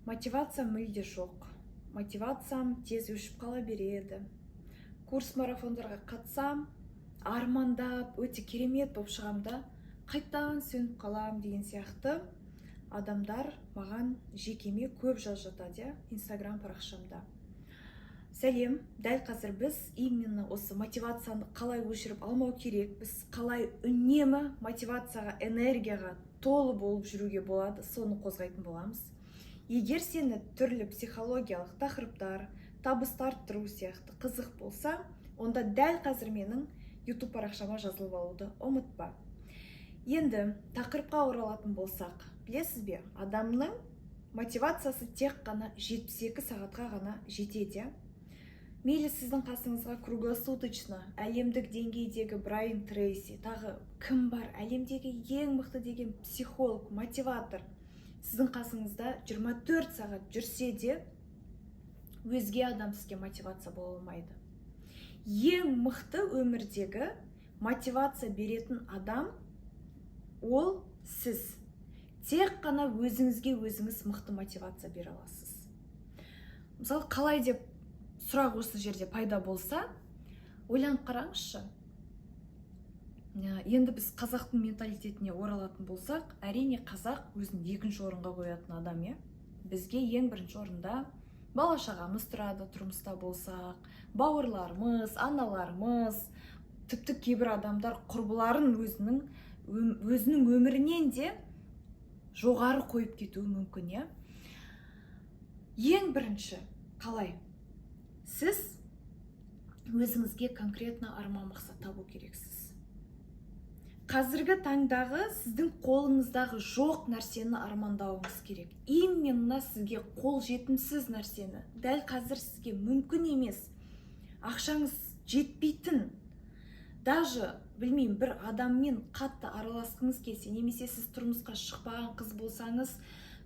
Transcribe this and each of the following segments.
Мотивация мүлде жоқ. Мотивациям тез өшіп қала береді. Курс марафондарға қатсам, армандап, өте керемет болып шығам да, қайтадан сөніп қалам деген сияқты адамдар маған жекеме көп жазып жатады, Инстаграм парақшамда. Сәлем, дәл қазір біз именно осы мотивацияны қалай өшіріп алмау керек, біз қалай үнемі мотивацияға, энергияға толы болып жүруге болады, соны қозғайтын боламыз. Егер сені түрлі психологиялық тақырыптар, табысты арттыру сияқты қызық болса, онда дәл қазір менің YouTube парақшама жазылып алуды ұмытпа. Енді тақырыпқа оралатын болсақ, білесіз бе, адамның мотивациясы тек қана 72 сағатқа ғана жетеді. Мейлі сіздің қасыңызға круглосуточно әлемдік деңгейдегі Брайан Трейси, тағы кім бар, әлемдегі ең мықты деген психолог, мотиватор сіздің қасыңызда 24 сағат жүрсе де, өзге адам сізге мотивация бола алмайды. Ең мықты өмірдегі мотивация беретін адам ол сіз. Тек қана өзіңізге өзіңіз мықты мотивация бере аласыз. Мысалы, қалай деп сұрақ осы жерде пайда болса, ойланып қараңызшы. Енді біз қазақтың менталитетіне оралатын болсақ, әрине қазақ өзін екінші орынға қоятын адам, бізге ең бірінші орында бала шағамыз тұрады, тұрмыста болсақ, бауырларымыз, аналарымыз, тіпті кейбір адамдар құрбыларын өзінің өмірінен де жоғары қойып кетуі мүмкін. Ең бірінші қалай? Сіз өзіңізге конкретно арман мақсат табу керексіз. Қазіргі таңдағы сіздің қолыңыздағы жоқ нәрсені армандауыңыз керек. Именно сізге қол жетімсіз нәрсені, дәл қазір сізге мүмкін емес, ақшаңыз жетпейтін, даже білмеймін, бір адаммен қатты араласқыңыз келсе, немесе сіз тұрмысқа шықпаған қыз болсаңыз,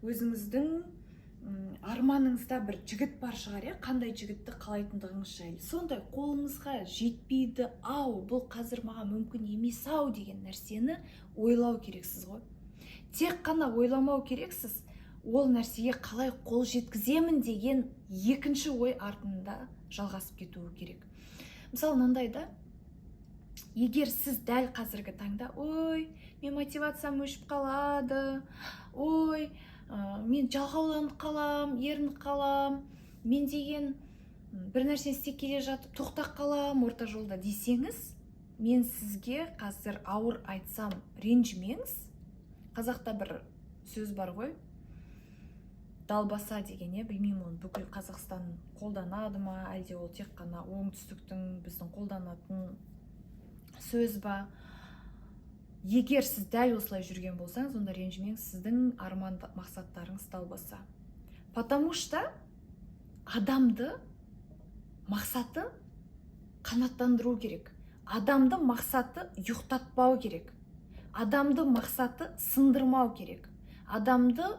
өзіңіздің арманыңызда бір жігіт бар шығар, қандай жігітті қалайтындығыңыз жайлы. Сондай қолыңызға жетпейді, бұл қазір маған мүмкін емес деген нәрсені ойлау керексіз ғой. Тек қана ойламау керексіз, ол нәрсеге қалай қол жеткіземін деген екінші ой артында жалғасып кетуі керек. Мысалы, мынандайда, егер сіз дәл қазіргі таңда, мен мотивациям өшіп қалады, мен жалғауланып қалам, ерініп қалам, мен деген бір нәрсе істеп келе жатып тоқтап қалам орта жолда десеңіз, мен сізге қазір ауыр айтсам ренжімеңіз. Қазақта бір сөз бар ғой, далбаса деген, білмеймін, оны бүкіл Қазақстан қолданады ма, әлде ол тек қана оңтүстіктің біздің қолданатын сөз ба. Егер сіз дәл осылай жүрген болсаңыз, онда ренжімеңіз, сіздің арман мақсаттарыңыз далбаса. Потому что адамды мақсаты қанаттандыру керек. Адамды мақсаты ұйықтатпау керек. Адамды мақсаты сындырмау керек. Адамды,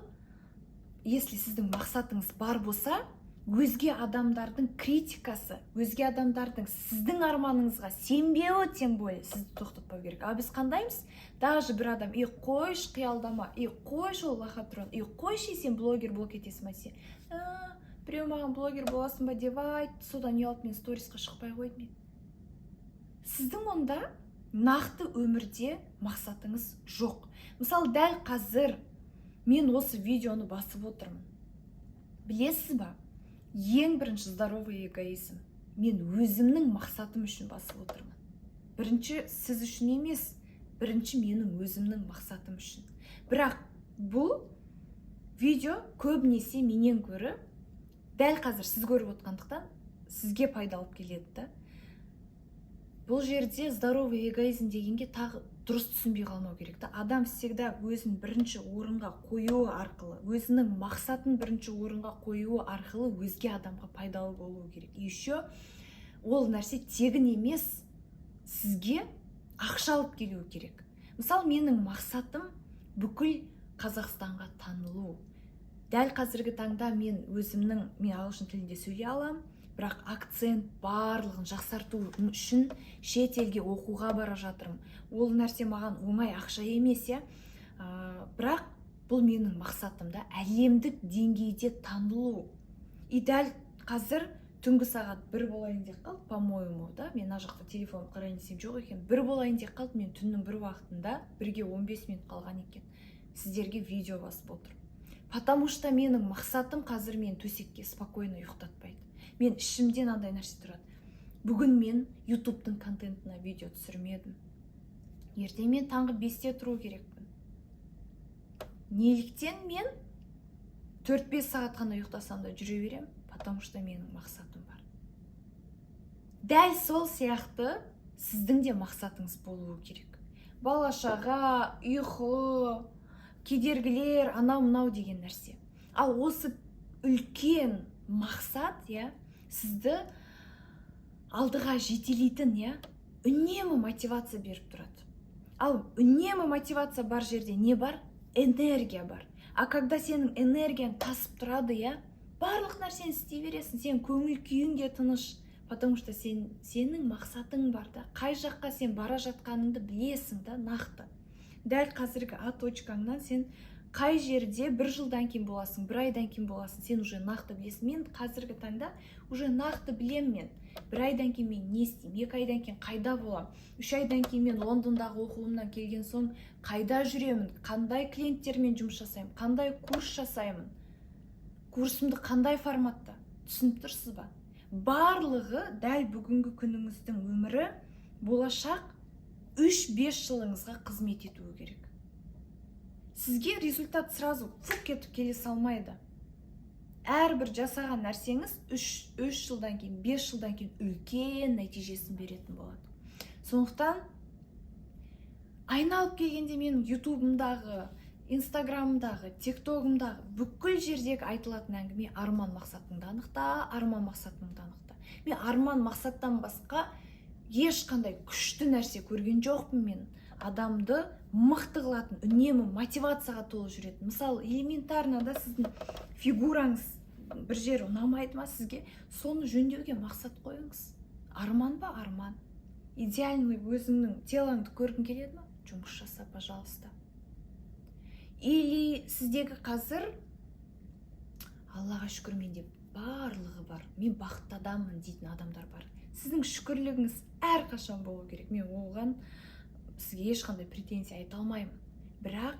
если сіздің мақсатыңыз бар болса, өзге адамдардың критикасы, өзге адамдардың сіздің арманыңызға сенбеуі тем более сізді тоқтатпау керек. Біз қандаймыз? Даже бір адам, қойш қиялдама, қойш ол лохотрон, қойш сен блогер болып кетесің ме сен? Біреу маған блогер боласың ба деп айт, содан ұялып мен сторисқа шықпай қойдым. Сіздің онда нақты өмірде мақсатыңыз жоқ. Мысалы, дәл қазір мен осы видеоны басып отырмын. Білесіз ба? Ең бірінші здоровый эгоизм. Мен өзімнің мақсатым үшін басып отырмын. Бірінші сіз үшін емес, бірінші менің өзімнің мақсатым үшін. Бірақ бұл видео көбінесе менен көрі, дәл қазір сіз көріп отқандықтан сізге пайда алып келеді. Бұл жерде здоровый эгоизм дегенге тағы дұрыс түсінбей қалмау керек. Адам всегда өзін бірінші орынға қоюы арқылы, өзінің мақсатын бірінші орынға қоюы арқылы өзге адамға пайдалы болуы керек. Еще ол нәрсе тегін емес, сізге ақша алып келуі керек. Мысалы, менің мақсатым бүкіл Қазақстанға танылу. Дәл қазіргі таңда мен ағылшын тілінде сөйлей алам, бірақ акцент барлығын жақсарту үшін шет елге оқуға бара жатырмын. Ол нәрсе маған оңай ақша емес, бірақ бұл менің мақсатым да, әлемдік деңгейде танылу. И дәл қазір түнгі сағат 1 болайын деп қалды, по-моему, да, мен ана жақта телефон қарайын десем жоқ екен, 1 болайын деп қалды, мен түннің 1 уақытында 1-ге 15 минут қалған екен, сіздерге видео басып отыр. Потому что менің мақсатым қазір мен төсекке спокойно ұйықтатпайды. Мен ішімден андай нәрсе тұрады. Бүгін мен YouTube-тың контентына видео түсірмедім. Ертең мен таңғы 5-те тұру керекпін. Неліктен мен 4-5 сағат қана ұйықтасам да жүре берем? Потому что менің мақсатым бар. Дәл сол сияқты сіздің де мақсатыңыз болуы керек. Бала-шаға, ұйқы, кедергілер, анау-мынау деген нәрсе. Ал осы үлкен мақсат, сізді алдыға жетелейтін, үнемі мотивация беріп тұрады. Ал үнемі мотивация бар жерде не бар? Энергия бар. А когда сенің энергияң тасып тұрады, барлық нәрсені істей бересің, сен көңіл күйің де тыныш, потому что сенің мақсатың бар да, қай жаққа сен бара жатқаныңды білесің да, нақты. Дәл қазіргі точкаңнан сен қай жерде 1 жылдан кейін боласың, 1 айдан кейін боласың, сен уже нақты білесің. Мен қазіргі таңда уже нақты білем мен. 1 айдан кейін мен не істеймін, 2 айдан кейін қайда болам, 3 айдан кейін мен Лондондағы оқуымнан келген соң қайда жүремін, қандай клиенттермен жұмыс жасаймын, қандай курс жасаймын, курсымды қандай форматта, түсініп тұрсыз ба? Барлығы дәл бүгінгі күніңіздің өмірі болашақ 3-5 жылыңызға қызмет етуі керек. Сізге результат сразу кетіп келе салмайды. Әрбір жасаған нәрсеңіз 3 жылдан кейін, 5 жылдан кейін үлкен нәтижесін беретін болады. Сондықтан айналып келгенде менің ютубымдағы, инстаграмымдағы, тиктогымдағы бүкіл жердегі айтылатын әңгіме арман мақсатыңды анықта, арман мақсатыңды анықта. Мен арман мақсаттан басқа ешқандай күшті нәрсе көрген жоқпын. Мен адамды мықты қылатын, үнемі мотивацияға толы жүретін. Мысалы, элементарно да сіздің фигураңыз бір жері ұнамайды ма сізге, соны жөндеуге мақсат қойыңыз. Арман ба? Арман. Идеальный өзіңнің телаңды көргің келеді ма? Жұмыс жаса, пожалуйста. Или сіздегі қазір Аллаға шүкір менде барлығы бар, мен бақытты адаммын дейтін адамдар бар. Сіздің шүкірлігіңіз әрқашан болу керек. Мен оған сізге ешқандай претензия айта алмаймын. Бірақ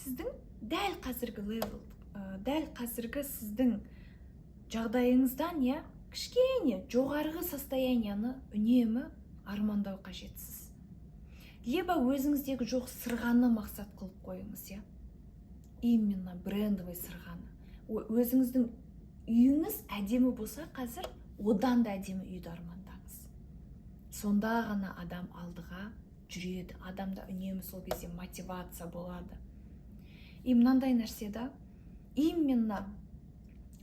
сіздің дәл қазіргі левел, дәл қазіргі сіздің жағдайыңыздан кішкене жоғарғы состоянияны үнемі армандау қажетсіз. Либо өзіңіздегі жоқ сырғаны мақсат қылып қойыңыз, именно брендовый сырғаны. Өзіңіздің үйіңіз әдемі болса, қазір одан да әдемі үйді армандаңыз. Сонда ғана адам алдыға жүреді. Адамда үнемі сол кезде мотивация болады. И мынандай нәрседе, именно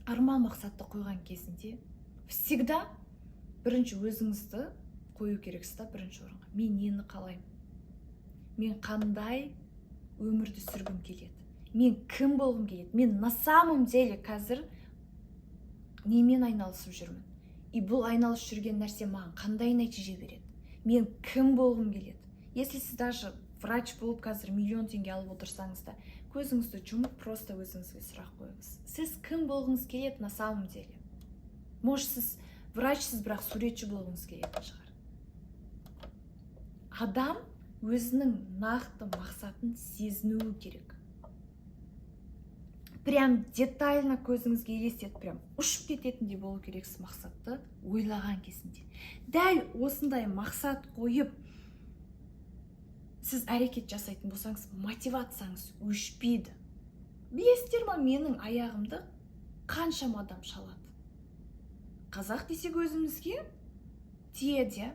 арман мақсатты қойған кезінде всегда бірінші өзіңізді қою керексіз, бірінші орынға. Мен нені қалаймын? Мен қандай өмірді сүргім келеді? Мен кім болғым келеді? Мен на самом деле қазір немен айналысып жүрмін? И бұл айналысып жүрген нәрсе маған қандай нәтиже береді? Мен кім болғым келеді? Если сіз даже врач болып қазір миллион теңге алып отырсаңыз да, көзіңізді жұмып просто өзіңізге сұрақ қойыңыз. Сіз кім болғыңыз келеді на самом деле? Может, сіз врачсыз, бірақ суретші болғыңыз келетін шығар. Адам өзінің нақты мақсатын сезінуі керек. Прям детально көзіңізге елестетіп, прям ұшып кететіндей болу керексіз мақсатты ойлаған кезінде. Дәл осындай мақсат қойып, сіз әрекет жасайтын болсаңыз, мотивацияңыз өшпейді. Білесіздер ме, менің аяғымды қаншама адам шалады. Қазақ десек өзімізге тиеді.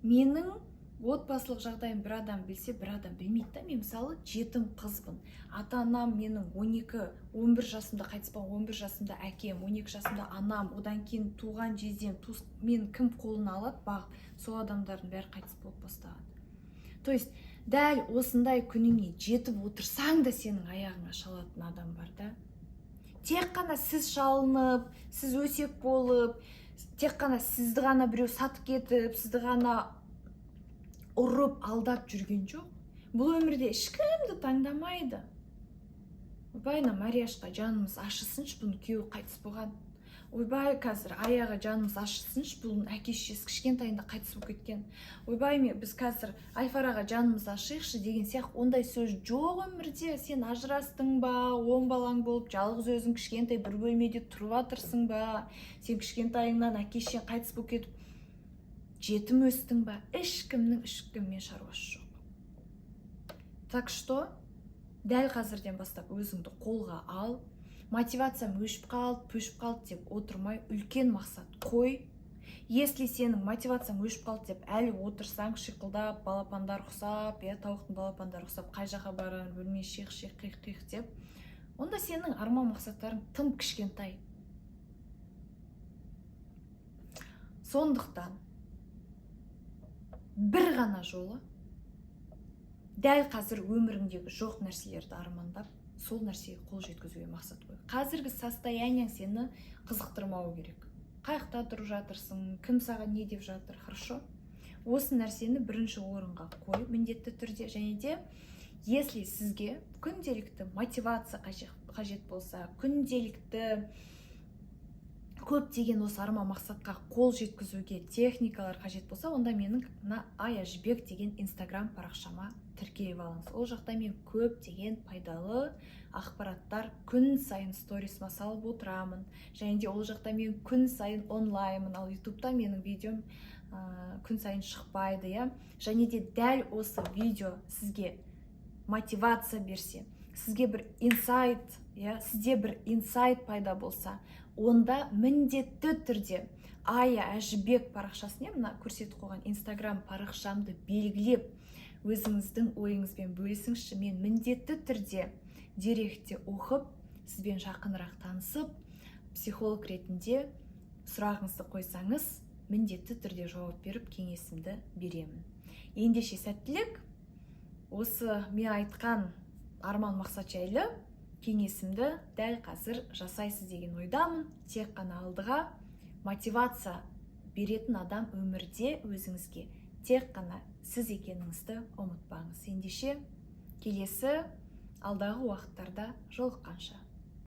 Менің отбасылық жағдайым бір адам білсе, бір адам білмейді. Мен мысалы жетім қызбын. Ата-анам менің 12-11 жасымда қайтыс болған, 11 жасымда әкем, 12 жасымда анам, одан кейін туған жездем, мен кім қолына алады, бағып, сол адамдардың бәрі қайтыс болып бастаған. То есть, дәл осындай күніңе жетіп отырсаң да сенің аяғыңа шалатын адам бар да. Тек қана сіз шалынып, сіз өсек болып, тек қана сізді ғана біреу сатып кетіп, сізді ғана ұрып, алдап жүрген жоқ. бұл өмірде ешкімді таңдамайды. Ойбай, Марияшқа жанымыз ашысыншы, бұның күйеуі қайтыс болған. Ойбай, қазір Аяға жанымыз ашысыншы, бұның әке-шешесі кішкентайында қайтыс болып кеткен. Ойбай, біз қазір Айфараға жанымыз ашайықшы деген сияқты ондай сөз жоқ өмірде. Сен ажырастың ба, 10 балаң болып, жалғыз өзің кішкентай бір бөлмеде тұрып жатырсың ба, сен кішкентайыңнан әке-шешең қайтыс болып кетіп жетім өстің ба, ешкіммен шаруасы жоқ. Так что дәл қазірден бастап өзіңді қолға ал, мотивациям өшіп қалды деп отырмай, үлкен мақсат қой. Если сенің мотивацияң өшіп қалды деп әлі отырсаң, шиқылдап, балапандар ұқсап, тауықтың балапандары ұқсап, қай жаққа барарын білмей шиқ қиқ деп, онда сенің арман мақсаттарың тым кішкентай. Сондықтан бір ғана жолы дәл қазір өміріңдегі жоқ нәрселерді армандап, сол нәрсеге қол жеткізуге мақсат қой. Қазіргі состояниең сені қызықтырмауы керек. Қайықта тұрып жатырсың, кім саған не деп жатыр, хорошо? Осы нәрсені бірінші орынға қой, міндетті түрде. Және де, если сізге күнделікті мотивация қажет болса, күнделікті көптеген осы арман мақсатқа қол жеткізуге техникалар қажет болса, онда менің Ая Жібек деген инстаграм парақшама тіркеліп алыңыз. Ол жақта мен көптеген пайдалы ақпараттар күн сайын сторисыма салып отырамын. Және де ол жақта мен күн сайын онлайнмын, ал ютубта менің видеом күн сайын шықпайды, Және де дәл осы видео сізге мотивация берсе, сізге бір инсайт, сізде бір инсайт пайда болса, онда міндетті түрде Ая Жібек парақшасына мына көрсетіп қойған инстаграм парақшамды белгілеп, өзіңіздің ойыңызбен бөлісіңізші. Мен міндетті түрде директте оқып, сізбен жақынырақ танысып, психолог ретінде сұрағыңызды қойсаңыз, міндетті түрде жауап беріп, кеңесімді беремін. Ендеше сәттілік, осы мен айтқан арман мақсат жайлы кеңесімді дәл қазір жасайсыз деген ойдамын. Тек қана алдыға мотивация беретін адам өмірде өзіңізге тек қана сіз екеніңізді ұмытпаңыз. Ендеше келесі алдағы уақыттарда жолыққанша.